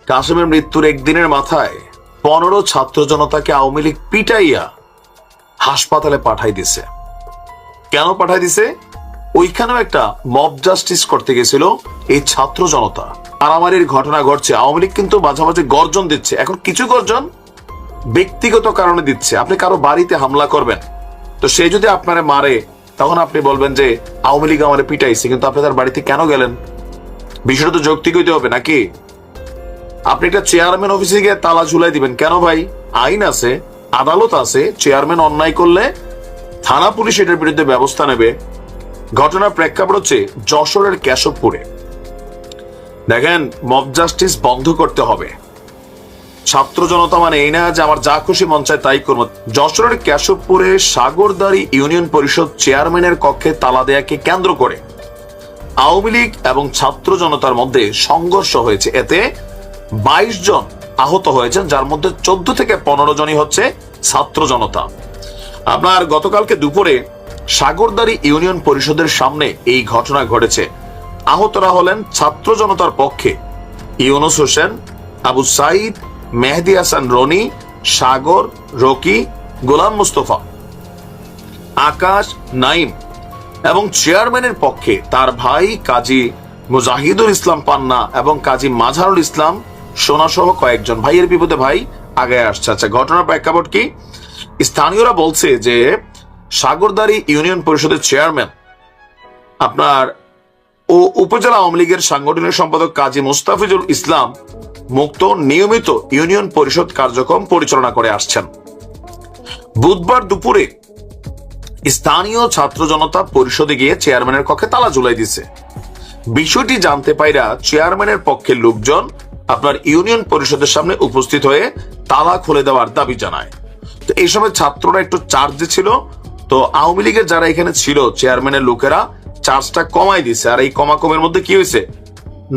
কাসেমের মৃত্যুর একদিনের মাথায় 15 ছাত্র জনতাকে আওয়ামী লীগ পিটাইয়া হাসপাতালে পাঠাই দিছে। কেন পাঠাই দিছে? ওইখানেও একটা মব জাস্টিস করতে গেছিল এই ছাত্র জনতা। মারামারির ঘটনা ঘটছে, আওয়ামী লীগ কিন্তু মাঝে মাঝে গর্জন দিচ্ছে। এখন কিছু গর্জন ব্যক্তিগত কারণে দিচ্ছে। আপনি কারো বাড়িতে হামলা করবেন, তো সে যদি আপনারে মারে তখন আপনি বলবেন যে আওয়ামী লীগ আমারে পিটাইছে, কিন্তু আপনি তার বাড়িতে কেন গেলেন? বিষয়টা তো যৌক্তিক হইতে হবে নাকি? আপনি একটা চেয়ারম্যান অফিসে গিয়ে তালা ঝুলাই দিবেন কেন ভাই? আইন আছে, আদালত আছে। চেয়ারম্যান অন্যায় করলে থানা পুলিশ এটার বিরুদ্ধে ব্যবস্থা নেবে। ঘটনার প্রেক্ষাপট হচ্ছে যশোরের কেশবপুরে। দেখেন, মব জাস্টিস বন্ধ করতে হবে। ছাত্র জনতা মানে এই না যে আমার যা খুশি মন চায় তাই করবো। যশোরের কেশবপুরে সাগরদাড়ি ইউনিয়ন পরিষদ চেয়ারম্যানের কক্ষে তালা দেয়াকে কেন্দ্র করে আওয়ামী লীগ এবং ছাত্র জনতার মধ্যে সংঘর্ষ হয়েছে। এতে 22 জন আহত হয়েছেন, যার মধ্যে 14 থেকে 15 জনই হচ্ছে ছাত্র জনতা। আপনার গতকালকে দুপুরে সাগরদাড়ি ইউনিয়ন পরিষদের সামনে এই ঘটনা ঘটেছে। আহতরা হলেন ছাত্র জনতার পক্ষে ইউনুস হোসেন, আবু সাইদ, মেহেদি হাসান রনি, সাগর, রকি, গোলাম মুস্তফা, আকাশ, নাইম এবং চেয়ারম্যানের পক্ষে তার ভাই কাজী মুজাহিদুল ইসলাম পান্না এবং কাজী মাঝারুল ইসলাম সোনা সহ কয়েকজন। ভাইয়ের বিপদে ভাই আগে আসছে। আচ্ছা, ঘটনার প্রেক্ষাপট কি? স্থানীয়রা বলছে যে সাগরদাড়ি ইউনিয়ন পরিষদের চেয়ারম্যান আপনার ও উপজেলা আওয়ামী লীগের সাংগঠনিক সম্পাদক কাজী মুস্তাফিজুল ইসলাম মুক্ত নিয়মিত ইউনিয়ন পরিষদ কার্যক্রম পরিচালনা করে আসছেন। বুধবার দুপুরে স্থানীয় ছাত্র জনতা পরিষদে গিয়ে চেয়ারম্যানের কক্ষে তালা ঝুলাই দিছে। বিষয়টি জানতে পাইরা চেয়ারম্যানের পক্ষের লোকজন আপনার ইউনিয়ন পরিষদের সামনে উপস্থিত হয়ে তালা খুলে দেওয়ার দাবি জানায়। তো এই সময় ছাত্ররা একটু চার্জে ছিল, তো আওয়ামী লীগের যারা এখানে ছিল চেয়ারম্যানের লোকেরা চার্জটা কমাই দিছে। আর এই কমাকমের মধ্যে কি হয়েছে,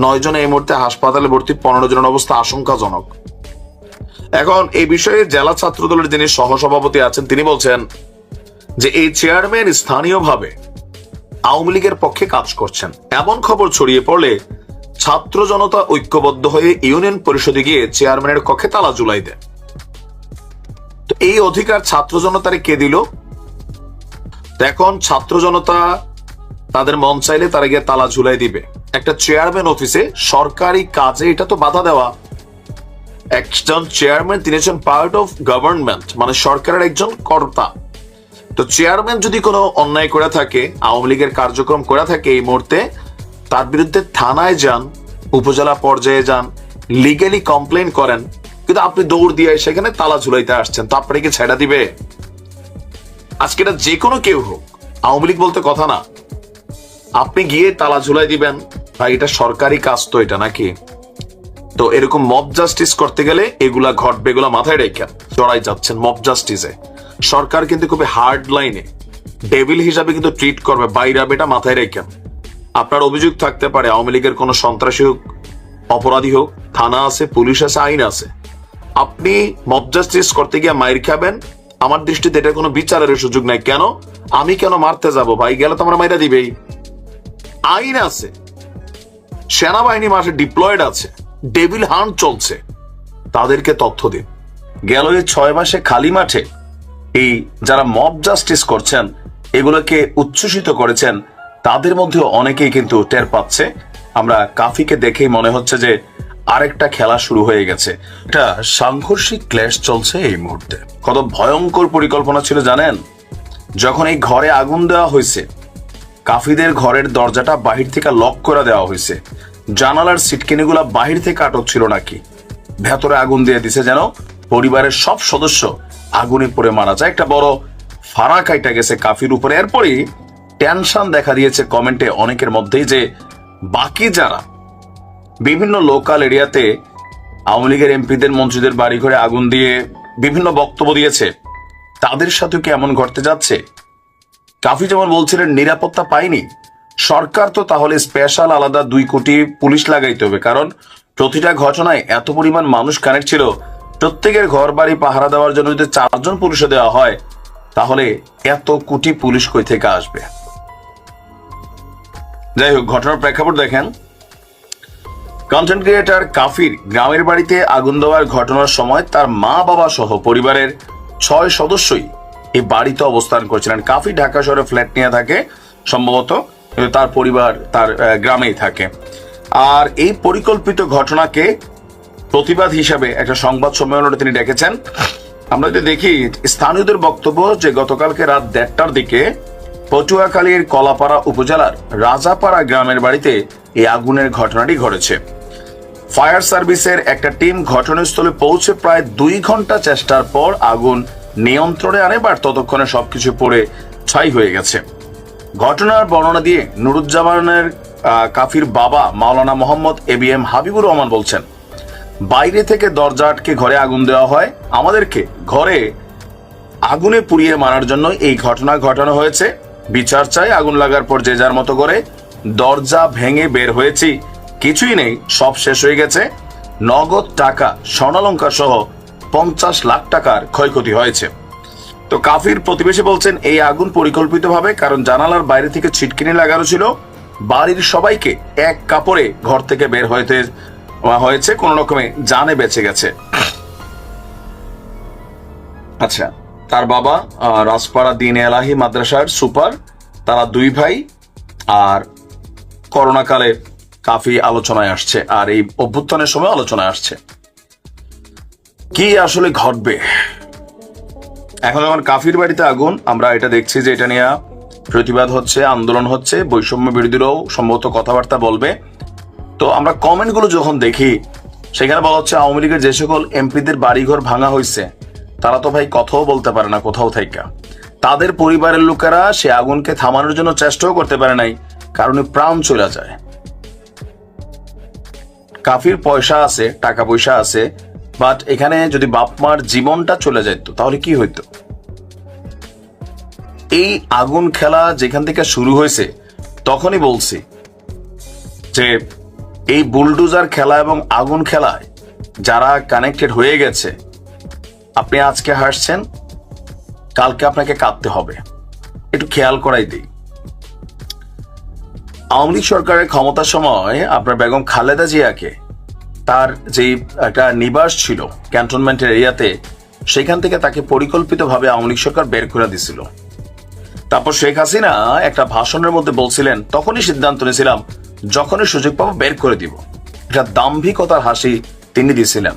9 জন এই মুহূর্তে হাসপাতালে ভর্তি, 15 জনের অবস্থা আশঙ্কাজনক। এখন এই বিষয়ে জেলা ছাত্র দলের যিনি সহসভাপতি আছেন তিনি বলছেন যে এই চেয়ারম্যান স্থানীয়ভাবে আওয়ামী লীগের পক্ষে কাজ করছেন। এমন খবর ছড়িয়ে পড়লে ছাত্র জনতা ঐক্যবদ্ধ হয়ে ইউনিয়ন পরিষদে গিয়ে চেয়ারম্যানের কক্ষে তালা ঝুলাই দেয়। তো এই অধিকার ছাত্র জনতারে কে দিল? এখন ছাত্র জনতা তাদের মন চাইলে তারা গিয়ে তালা ঝুলাই দিবে। একটা চেয়ারম্যান অফিসে সরকারি কাজে এটা তো বাধা দেওয়া। একজন চেয়ারম্যান, তিনি হচ্ছেন পার্ট অফ গভর্নমেন্ট, মানে সরকারের একজন কর্তা। তো চেয়ারম্যান যদি কোনো অন্যায় করে থাকে, আওয়ামী লীগের কার্যক্রম করে থাকে, এই মুহূর্তে তার বিরুদ্ধে থানায় যান, উপজেলা পর্যায়ে যান, লিগালি কমপ্লেন করেন, কিন্তু আপনি দৌড় দিয়ে সেখানে তালা ঝুলাইতে আসছেন, তো আপনাকে ছেড়া দিবে? আজকে এটা যে কোনো কেউ হোক, আওয়ামী লীগ বলতে কথা না, আপনি গিয়ে তালা ঝুলাই দিবেন? ভাই, এটা সরকারি কাজ তো এটা নাকি? তো এরকম মব জাস্টিস করতে গেলে এগুলা ঘটবে, এগুলা মাথায় রেখে জড়াই যাচ্ছেন মব জাস্টিসে। সরকার কিন্তু খুবই হার্ড লাইনে ডেভিল হিসাবে কিন্তু ট্রিট করবে, বাইরা বেটা মাথায় রেখেন। আপনার অভিযোগ থাকতে পারে আওয়ামী লীগের কোন সন্ত্রাসী হোক, অপরাধী হোক, থানা আছে, পুলিশ আছে, আইন আছে। আপনি মব জাস্টিস করতে গিয়ে মাইর খাবেন, আমার দৃষ্টিতে এটা কোনো বিচারের সুযোগ নাই। কেন? আমি কেন মারতে যাব ভাই? গেলে তো আমরা মাইরা দিবেই। আইন আছে, সেনাবাহিনী মাসে ডিপ্লয়েড আছে, ডেভিল হান্ট চলছে, তাদেরকে তথ্য দিন। গেল এই 6 মাসে খালি মাঠে এই যারা মব জাস্টিস করছেন, এগুলোকে উচ্ছ্বসিত করেছেন, তাদের মধ্যে অনেকেই কিন্তু টের পাচ্ছে। আমরা কাফিকে দেখেই মনে হচ্ছে যে আরেকটা খেলা শুরু হয়ে গেছে। এটা সাংঘর্ষিক ক্ল্যাশ চলছে এই মুহূর্তে। কত ভয়ঙ্কর পরিকল্পনা ছিল জানেন? যখন এই ঘরে আগুন দেওয়া হয়েছে, কাফিদের ঘরের দরজাটা বাহির থেকে লক করে দেওয়া হয়েছে, জানালার সিটকিনিগুলা বাহির থেকে আটক ছিল নাকি, ভেতরে আগুন দিয়ে দিছে যেন পরিবারের সব সদস্য আগুনে পড়ে মারা যায়। একটা বড় ফাড়া কাইটা গেছে কাফির উপরে। এরপরই টেনশন দেখা দিয়েছে কমেন্টে অনেকের মধ্যেই যে বাকি যারা বিভিন্ন লোকাল এরিয়াতে আওয়ামী লীগের এমপিদের, মন্ত্রীদের বাড়ি ঘরে আগুন দিয়ে বিভিন্ন বক্তব্য দিয়েছে, তাদের সাথে কি এমন ঘটতে যাচ্ছে? কাফি যেমন বলছিলেন নিরাপত্তা পাইনি, সরকার তো তাহলে স্পেশাল আলাদা 2 কোটি পুলিশ লাগাইতে হবে, কারণ প্রতিটা ঘটনায় এত পরিমাণ মানুষ কানেক্ট ছিল। প্রত্যেকের ঘর বাড়ি পাহারা দেওয়ার জন্য যদি 4 জন পুলিশে দেওয়া হয়, তাহলে এত কোটি পুলিশ কই থেকে আসবে? যাই হোক, ঘটনার প্রেক্ষাপট দেখেন। কন্টেন্ট ক্রিয়েটর কাফির গ্রামের বাড়িতে আগুন দেওয়ার ঘটনার সময় তার মা বাবা সহ পরিবারের 6 সদস্যই এই বাড়িতে অবস্থান করছিলেন। কাফি ঢাকা শহরে ফ্ল্যাট নিয়ে থাকে সম্ভবত, কিন্তু তার পরিবার তার গ্রামেই থাকে। আর এই পরিকল্পিত ঘটনাকে প্রতিবাদ হিসাবে একটা সংবাদ সম্মেলনে তিনি ডেকেছেন। আমরা যদি দেখি স্থানীয়দের বক্তব্য যে গতকালকে রাত 1:30টার দিকে পটুয়াখালীর কলাপাড়া উপজেলার রাজাপাড়া গ্রামের বাড়িতে এই আগুনের ঘটনাটি ঘটেছে। ফায়ার সার্ভিসের একটা টিম ঘটনাস্থলে পৌঁছে প্রায় 2 ঘন্টা চেষ্টার পর আগুন নিয়ন্ত্রণে আনে, বাট ততক্ষণে সবকিছু পড়ে ছাই হয়ে গেছে। ঘটনার বর্ণনা দিয়ে নুরুজ্জামানের কাফির বাবা মাওলানা মোহাম্মদ ABM হাবিবুর রহমান বলছেন, বাইরে থেকে দরজা আটকে ঘরে আগুন দেওয়া হয়, আমাদেরকে ঘরে আগুনে পুড়িয়ে মারার জন্য এই ঘটনা ঘটানো হয়েছে। বিচার চাই, আগুন লাগার পর যে যার মতো করে দরজা ভেঙে বের হয়েছি, কিছুই নেই, সব শেষ হয়ে গেছে। নগদ টাকা, স্বর্ণালংকার সহ 50 লাখ টাকার ক্ষয়ক্ষতি হয়েছে। তো কাফির প্রতিবেশী বলছেন এই আগুন পরিকল্পিতভাবে, কারণ জানালার বাইরে থেকে ছিটকিনি লাগানো ছিল। বাড়ির সবাইকে এক কাপড়ে ঘর থেকে বের হয়েছে, কোন রকমে জানে বেঁচে গেছে। আচ্ছা, তার বাবা রাজপাড়া দিন এলাহি মাদ্রাসার সুপার, তারা 2 ভাই। আর করোনাকালে কাফি আলোচনায় আসছে, আর এই অভ্যুত্থানের সময় আলোচনায় আসছে কি আসলে ঘটবে। এখন যখন কাফির বাড়িতে আগুন, আমরা এটা দেখছি যে এটা নিয়ে প্রতিবাদ হচ্ছে, আন্দোলন হচ্ছে, বৈষম্য বিরোধীরাও সম্ভবত কথাবার্তা বলবে। তো আমরা কমেন্টগুলো যখন দেখি, সেখানে বলা হচ্ছে আওয়ামী লীগের যে সকল এমপিদের বাড়িঘর ভাঙা হয়েছে তারা তো ভাই কথাও বলতে পারে না কোথাও থেকে। তাদের পরিবারের লোকেরা সে আগুনকে থামানোর জন্য চেষ্টাও করতে পারে নাই, কারণে প্রাণ চলে যায়। কাফির পয়সা আছে, টাকা পয়সা আছে, বাট এখানে যদি বাপ মার জীবনটা চলে যেত তাহলে কি হইতো। এই আগুন খেলা যেখান থেকে শুরু হয়েছে তখনই বলছি যে এই বুলডোজার খেলা এবং আগুন খেলায় যারা কানেক্টেড হয়ে গেছে, আপনি আজকে হাসছেন, কালকে আপনাকে কাঁদতে হবে। একটু খেয়াল করাই দিই, আওয়ামী লীগ সরকারের ক্ষমতার সময় আপনার বেগম খালেদা জিয়াকে তার যে একটা নিবাস ছিল ক্যান্টনমেন্টের এরিয়াতে, সেখান থেকে তাকে পরিকল্পিতভাবে আওয়ামী লীগ সরকার বের করে দিছিল। তারপর শেখ হাসিনা একটা ভাষণের মধ্যে বলছিলেন, তখনই সিদ্ধান্ত নিয়েছিলাম যখনই সুযোগ পাবো বের করে দিব। এটা দাম্ভিকতার হাসি তিনি দিয়েছিলেন।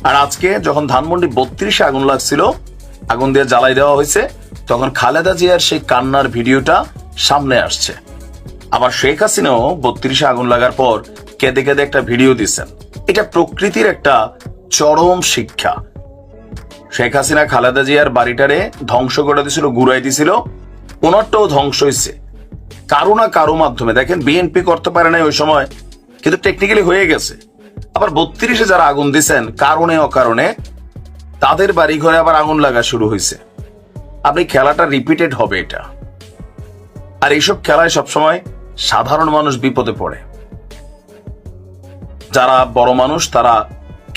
আর আজকে যখন ধানমন্ডি 32-এ আগুন লাগছিল, আগুন দিয়ে জ্বালাই দেওয়া হয়েছে, তখন খালেদা জিয়ার সেই কান্নার ভিডিওটা সামনে আসছে। আবার শেখ হাসিনাও 32-এ আগুন লাগার পর কেঁদে কেঁদে একটা ভিডিও দিচ্ছেন। এটা প্রকৃতির একটা চরম শিক্ষা। শেখ হাসিনা খালেদা জিয়ার বাড়িটারে ধ্বংস করে দিয়েছিল, গুড়াই দিয়েছিল, ওনারটাও ধ্বংস হয়েছে কারো না কারো মাধ্যমে। দেখেন বিএনপি করতে পারে নাই ওই সময়, কিন্তু টেকনিক্যালি হয়ে গেছে। আবার 32-এ যারা আগুন দিচ্ছেন কারণে অকারণে, তাদের বাড়ি ঘরে আবার আগুন লাগা শুরু হয়েছে। আপনি খেলাটা রিপিটেড হবে এটা। আর এইসব খেলায় সবসময় সাধারণ মানুষ বিপদে পড়ে। যারা বড় মানুষ তারা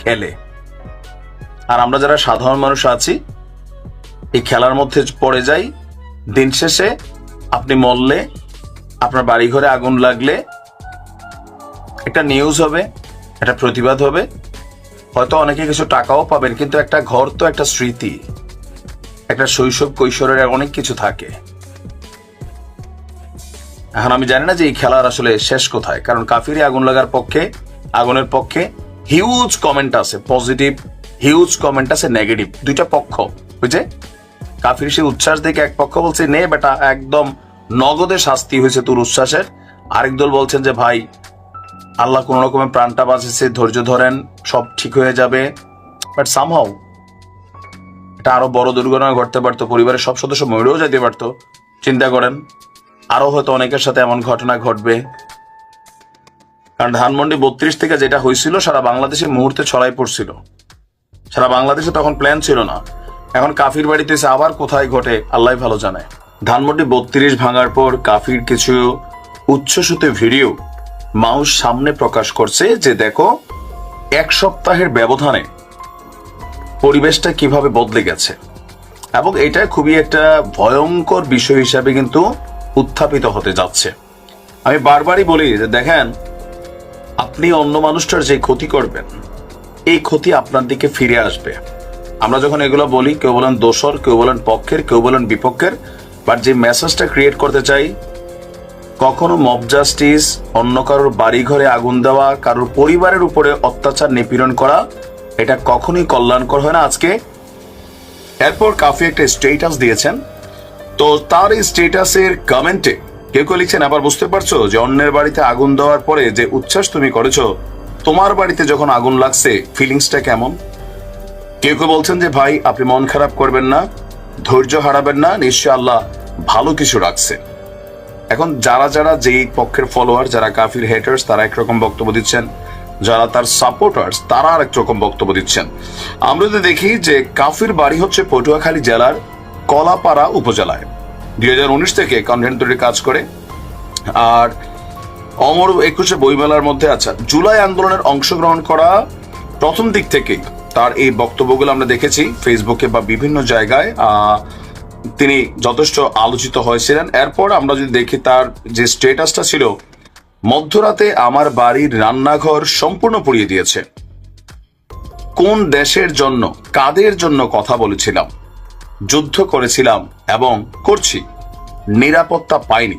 খেলে, আর আমরা যারা সাধারণ মানুষ আছি এই খেলার মধ্যে পড়ে যাই। দিন শেষে আপনি মরলে, আপনার বাড়ি ঘরে আগুন লাগলে একটা নিউজ হবে, একটা প্রতিবাদ হবে, হয়তো অনেকে কিছু টাকাও পাবেন, কিন্তু একটা ঘর তো একটা স্মৃতি, একটা শৈশব কৈশোরের অনেক কিছু থাকে। এখন আমি জানি না যে এই খেলার আসলে শেষ কোথায়, কারণ কাফিরে আগুন লাগার পক্ষে, আগুনের পক্ষে হিউজ কমেন্ট আছে, পজিটিভ হিউজ কমেন্ট আছে, নেগেটিভ, দুইটা পক্ষ। বুঝছে, কাফির সে উচ্ছ্বাস দেখে এক পক্ষ বলছে নে বেটা একদম নগদে শাস্তি হয়েছে তোর উচ্ছ্বাসের, আরেক দল বলছেন যে ভাই আল্লাহ কোন রকমে প্রাণটা বাঁচিয়েছে, ধৈর্য ধরেন, সব ঠিক হয়ে যাবে। বাট সামহাউ এটা আরো বড় দুর্ঘটনা ঘটতে পারতো, পরিবারের সব সদস্য মরেও যেতে পারতো। চিন্তা করেন, আরো হয়তো অনেকের সাথে এমন ঘটনা ঘটবে। কারণ ধানমন্ডি 32 থেকে যেটা হয়েছিল সারা বাংলাদেশে মুহূর্তে ছড়াই পড়ছিল। সারা বাংলাদেশে তখন প্ল্যান ছিল না। এখন কাফির বাড়িতে আবার কোথায় ঘটে আল্লাহ ভালো জানে। ধানমন্ডি 32 ভাঙার পর কাফির কিছু উচ্ছ্বসিত ভিডিও মাউস সামনে প্রকাশ করছে যে দেখো 1 সপ্তাহের ব্যবধানে পরিবেশটা কিভাবে বদলে গেছে, এবং এটা খুবই একটা ভয়ঙ্কর বিষয় হিসাবে কিন্তু উত্থাপিত হতে যাচ্ছে। আমি বারবারই বলি যে দেখেন আপনি অন্য মানুষটার যে ক্ষতি করবেন, এই ক্ষতি আপনার দিকে ফিরে আসবে। আমরা যখন এগুলো বলি, কেউ বলেন দোসর, কেউ বলেন পক্ষের, কেউ বলেন বিপক্ষের, বাট যে মেসেজটা ক্রিয়েট করতে চাই, কখনো মব জাস্টিস, অন্য কারোর বাড়ি ঘরে আগুন দেওয়া, কারোর পরিবারের উপরে অত্যাচার নিপীড়ন করা, এটা কখনোই কল্যাণকর হয় না। আজকে এরপর কাফি একটা স্টেটাস দিয়েছেন, তো তার এই স্টেটাসের কমেন্টে কেউ কেউ লিখছেন, আবার বুঝতে পারছো যে অন্যের বাড়িতে আগুন দেওয়ার পরে যে উচ্ছ্বাস তুমি করেছো, তোমার বাড়িতে যখন আগুন লাগছে ফিলিংসটা কেমন? কেউ কেউ বলছেন যে ভাই আপনি মন খারাপ করবেন না, ধৈর্য হারাবেন না, নিশ্চয় আল্লাহ ভালো কিছু রাখছে। এখন যারা যারা যেই পক্ষের ফলোয়ার, যারা কাফির হেটার্স, তারা একরকম বক্তব্য দিচ্ছেন, যারা তার সাপোর্টার্স তারা আর একরকম বক্তব্য দিচ্ছেন। আমরা যদি দেখি যে কাফির বাড়ি হচ্ছে পটুয়াখালী জেলার কলাপাড়া উপজেলায়, 2019 থেকে কন্টেন্ট তৈরি কাজ করে। আর অমর 21 বইমেলার মধ্যে, আচ্ছা, জুলাই আন্দোলনের অংশগ্রহণ করা প্রথম দিক থেকেই তার এই বক্তব্যগুলো আমরা দেখেছি ফেসবুকে বা বিভিন্ন জায়গায়, তিনি যথেষ্ট আলোচিত হয়েছিলেন। এরপর আমরা যদি দেখি তার যে স্ট্যাটাসটা ছিল, মধ্যরাতে আমার বাড়ির রান্নাঘর সম্পূর্ণ পুড়িয়ে দিয়েছে, কোন দেশের জন্য, কাদের জন্য কথা বলেছিলাম, যুদ্ধ করেছিলাম এবং করছি, নিরাপত্তা পাইনি।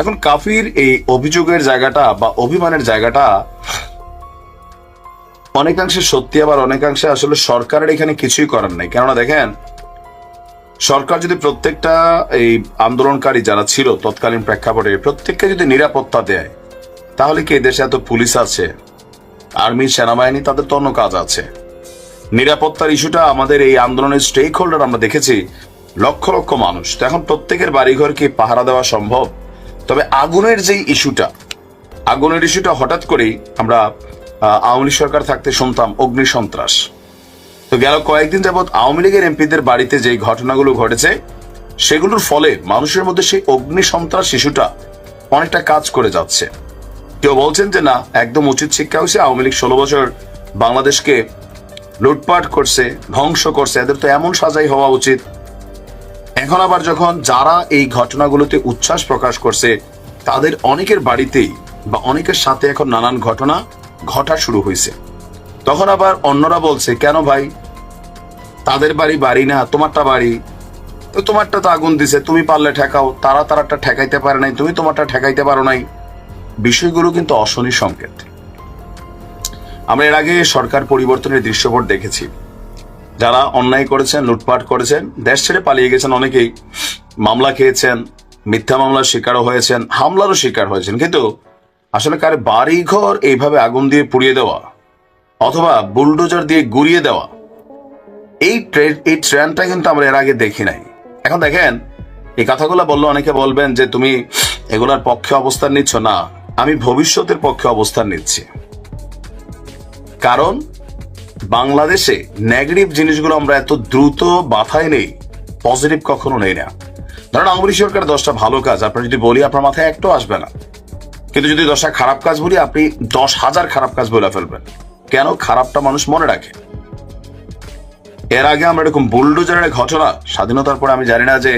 এখন কাফির এই অভিযোগের জায়গাটা বা অভিমানের জায়গাটা অনেকাংশে সত্যি, আবার অনেকাংশে আসলে সরকারের এখানে কিছুই করার নাই। কেননা দেখেন, সরকার যদি প্রত্যেকটা এই আন্দোলনকারী যারা ছিল তৎকালীন প্রেক্ষাপটে প্রত্যেককে যদি নিরাপত্তা দেয়, তাহলে কি দেশে এত পুলিশ আছে, আর্মি, সেনাবাহিনী, তাদের তো অন্য কাজ আছে। নিরাপত্তার ইস্যুটা আমাদের এই আন্দোলনের স্টেক হোল্ডার আমরা দেখেছি লক্ষ লক্ষ মানুষ। তো এখন প্রত্যেকের বাড়িঘর কি পাহারা দেওয়া সম্ভব? তবে আগুনের যে ইস্যুটা, আগুনের ইস্যুটা হঠাৎ করেই আমরা আওয়ামী লীগ সরকার থাকতে শুনতাম অগ্নি সন্ত্রাস। তো গেল কয়েকদিন যাবৎ আওয়ামী লীগের এমপিদের বাড়িতে যে ঘটনাগুলো ঘটেছে, সেগুলোর ফলে মানুষের মধ্যে সেই অগ্নি সন্ত্রাস শিশুটা অনেকটা কাজ করে যাচ্ছে। কেউ বলছেন যে না, একদম উচিত শিক্ষা হয়েছে, আওয়ামী লীগ 16 বছর বাংলাদেশকে লুটপাট করছে, ধ্বংস করছে, এদের তো এমন সাজাই হওয়া উচিত। এখন আবার যখন যারা এই ঘটনাগুলোতে উচ্ছ্বাস প্রকাশ করছে, তাদের অনেকের বাড়িতেই বা অনেকের সাথে এখন নানান ঘটনা ঘটা শুরু হয়েছে, তখন আবার অন্যরা বলছে, কেন ভাই, তাদের বাড়ি বাড়ি না, তোমারটা বাড়ি, তো তোমারটা তো আগুন দিছে, তুমি পারলে ঠেকাও, তারা তারাটা ঠেকাইতে পারে নাই, তুমি তোমারটা ঠেকাইতে পারো নাই। বিষয়গুলো কিন্তু অশনি সংকেত। আমরা এর আগে সরকার পরিবর্তনের দৃশ্যপট দেখেছি, যারা অন্যায় করেছেন, লুটপাট করেছেন, দেশ ছেড়ে পালিয়ে গেছেন, অনেকেই মামলা খেয়েছেন, মিথ্যা মামলার শিকারও হয়েছেন, হামলারও শিকার হয়েছেন। কিন্তু আসলে কার বাড়ি ঘর এইভাবে আগুন দিয়ে পুড়িয়ে দেওয়া অথবা বুলডোজার দিয়ে গুড়িয়ে দেওয়া, এই ট্রেন্ডটা কিন্তু আমরা এর আগে দেখি নাই। এখন দেখেন, এই কথাগুলো বললে অনেকে বলবেন যে তুমি এগুলার পক্ষে অবস্থান নিচ্ছ। না, আমি ভবিষ্যতের পক্ষে অবস্থান নিচ্ছি। কারণ বাংলাদেশে নেগেটিভ জিনিসগুলো আমরা এত দ্রুত মাথায় নেই, পজিটিভ কখনো নেই না। ধরেন আওয়ামী লীগ সরকার 10টা ভালো কাজ আপনার যদি বলি, আপনার মাথায় একটাও আসবে না। কিন্তু যদি 10টা খারাপ কাজ বলি, আপনি 10,000 খারাপ কাজ বলে ফেলবেন। কেন? খারাপটা মানুষ মনে রাখে। এর আগে আমরা এরকম বুলডোজারের ঘটনা স্বাধীনতার পরে আমি জানি না যে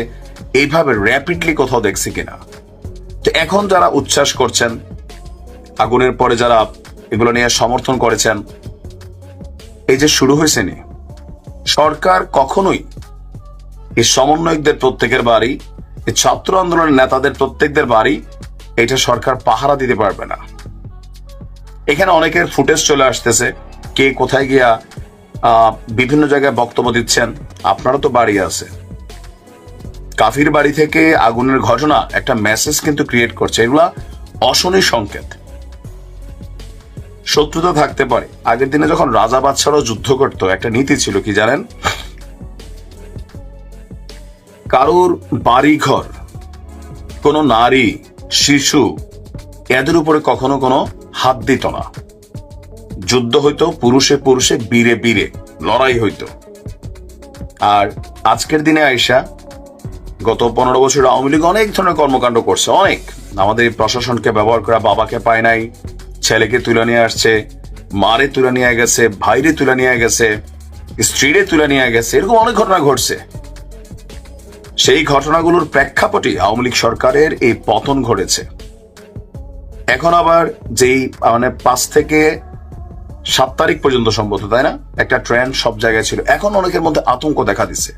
এইভাবে র্যাপিডলি কোথাও দেখছি কিনা। তো এখন যারা উচ্ছ্বাস করছেন, আগুনের পরে যারা এগুলো নিয়ে সমর্থন করেছেন, এই যে শুরু হয়েছে নি, সরকার কখনোই এই সমন্বয়কদের প্রত্যেকের বাড়ি, এই ছাত্র আন্দোলনের নেতাদের প্রত্যেকদের বাড়ি, এটা সরকার পাহারা দিতে পারবে না। এখানে অনেকের ফুটেজ চলে আসতেছে, কে কোথায় গিয়া বিভিন্ন জায়গায় বক্তব্য দিচ্ছেন। আপনারও তো বাড়ি আছে। কাফির বাড়ি থেকে আগুনের ঘটনা একটা মেসেজ কিন্তু ক্রিয়েট করছে। এগুলা অশনি সংকেত। শত্রুতা থাকতে পারে। আগের দিনে যখন রাজা বাদশাহরাও যুদ্ধ করতো, একটা নীতি ছিল কি জানেন? কারোর বাড়ি ঘর, কোন নারী, শিশু, এদের উপরে কখনো কোনো হাত দিত না। যুদ্ধ হইতো পুরুষে পুরুষে, বীরে বীরে লড়াই হইতো। আর আজকের দিনে আইসা গত 15 বছর আওয়ামী লীগ অনেক ধরনের কর্মকাণ্ড করছে। অনেক, আমাদের প্রশাসনকে ব্যবহার করা, বাবাকে পায় নাই, ছেলেকে তুলে নিয়ে আসছে, মারে তুলে নিয়ে গেছে, ভাইরে তুলে নিয়ে গেছে, স্ত্রীরে তুলে নিয়ে গেছে, এরকম অনেক ঘটনা ঘটছে। সেই ঘটনাগুলোর প্রেক্ষাপটে আওয়ামী লীগ সরকারের এই পতন ঘটেছে। এখন আবার যেই 5 থেকে 7 তারিখ পর্যন্ত সম্ভবত, তাই না, একটা ট্রেন্ড সব জায়গায় ছিল। এখন অনেকের মধ্যে আতঙ্ক দেখা দিচ্ছে।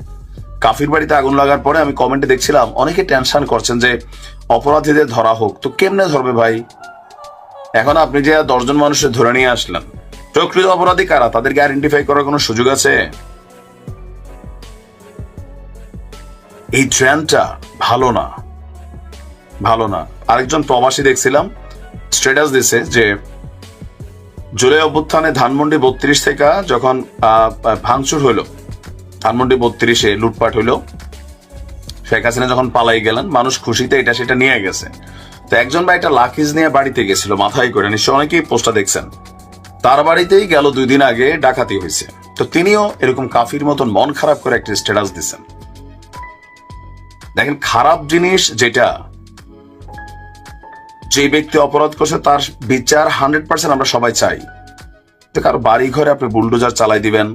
কাফির বাড়িতে আগুন লাগার পরে আমি কমেন্টে দেখছিলাম অনেকে টেনশন করছেন যে অপরাধীদের ধরা হোক। তো কেমনে ধরবে ভাই? এখন আপনি যে 10 জন মানুষের ধরে নিয়ে আসলেন, প্রকৃত অপরাধী কারা তাদেরকে আইডেন্টিফাই করার কোনো সুযোগ আছে? এই ট্রেন্ডটা ভালো না, ভালো না। আরেকজন প্রবাসী দেখছিলাম স্ট্যাটাস দিছে যে জুলাই অভ্যুত্থানে ধানমন্ডি 32 থেকে যখন ভাঙচুর হইলো, ধানমন্ডি 32-এ লুটপাট হইলো, শেখ হাসিনা যখন পালাই গেলেন, মানুষ খুশিতে এটা সেটা নিয়ে গেছে। তো একজন ভাই একটা লাকিজ নিয়ে বাড়িতে গেছিল মাথায় করে, নিশ্চয় অনেকেই পোস্টটা দেখছেন। তার বাড়িতেই গেল 2 দিন আগে ডাকাতি হয়েছে। তো তিনিও এরকম কাফির মতন মন খারাপ করে একটা স্ট্যাটাস দিচ্ছেন। দেখেন, খারাপ জিনিস যেটা, যে ব্যক্তি অপরাধ করছে তার বিচার 100% আমরা সবাই চাই। কারো বাড়ি ঘরে আপনি বুলডোজার চালাই দিবেন,